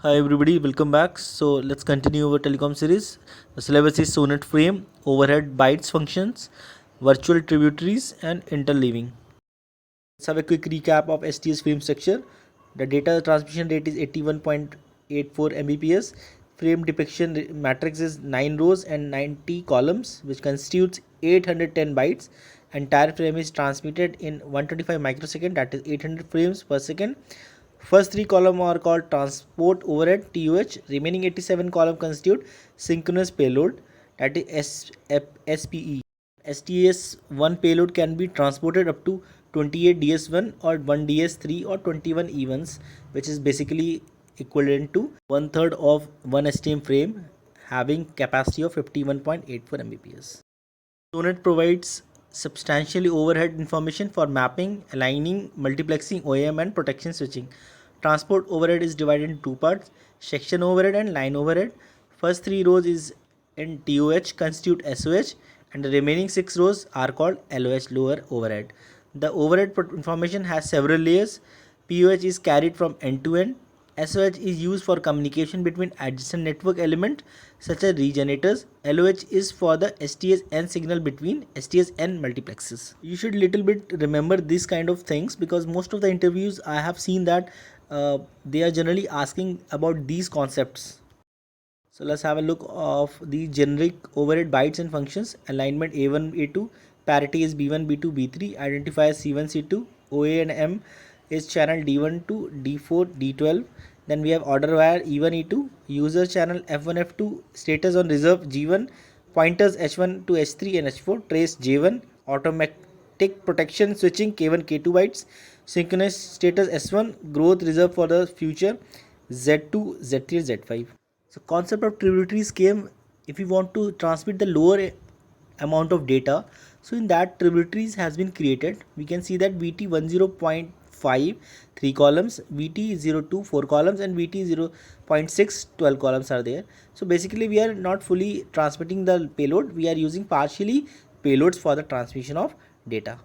Hi everybody, welcome back. So let's continue our telecom series. The syllabus is Sonet frame, overhead bytes functions, virtual tributaries and interleaving. Let's have a quick recap of STS frame structure. The data transmission rate is 81.84 Mbps. Frame depiction matrix is 9 rows and 90 columns, which constitutes 810 bytes. Entire frame is transmitted in 125 microsecond, that is 800 frames per second. First three columns are called transport overhead TOH. Remaining 87 columns constitute synchronous payload, that is SPE. STS1 payload can be transported up to 28 DS1 or 1 DS3 or 21 E1s, which is basically equivalent to one third of one STM frame having capacity of 51.84 Mbps. Sonet provides substantially overhead information for mapping, aligning, multiplexing, OEM and protection switching. Transport overhead is divided into two parts: section overhead and line overhead. First three rows is in TOH constitute SOH and the remaining 6 rows are called LOH, lower overhead. The overhead information has several layers. POH is carried from end to end. SOH is used for communication between adjacent network elements such as regenerators. LOH is for the STS-N signal between STS-N multiplexes. You should little bit remember these kind of things because most of the interviews I have seen that they are generally asking about these concepts. So let's have a look of the generic overhead bytes and functions. Alignment A1, A2, parity is B1, B2, B3, identifier C1, C2, OA and M is channel D1 to D4, D12. Then we have order wire E1, E2, user channel F1, F2, status on reserve G1, pointers H1 to H3 and H4, trace J1, automatic protection switching K1, K2 bytes, synchronous status S1, growth reserve for the future Z2, Z3, Z5. So concept of tributaries came if you want to transmit the lower amount of data. So in that tributaries has been created. We can see that VT10.5 3 columns, VT02 4 columns and VT0.6 12 columns are there. So basically we are not fully transmitting the payload. We are using partially payloads for the transmission of data.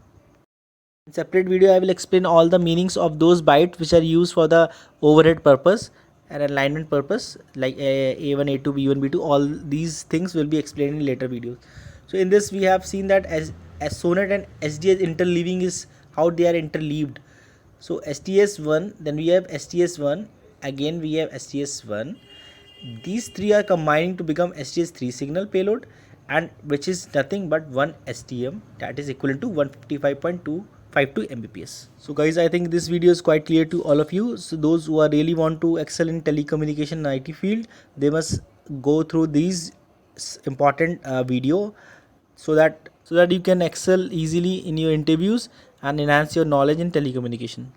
In separate video I will explain all the meanings of those bytes which are used for the overhead purpose and alignment purpose, like A1, A2, B1, B2. All these things will be explained in later videos. So in this we have seen that as Sonet and SDS interleaving is how they are interleaved. So STS1, then we have STS1, again we have STS1. These three are combining to become STS3 signal payload, and which is nothing but one STM, that is equivalent to 155.252 Mbps. So guys, I think this video is quite clear to all of you. So those who are really want to excel in telecommunication and IT field, they must go through these important video so that you can excel easily in your interviews and enhance your knowledge in telecommunication.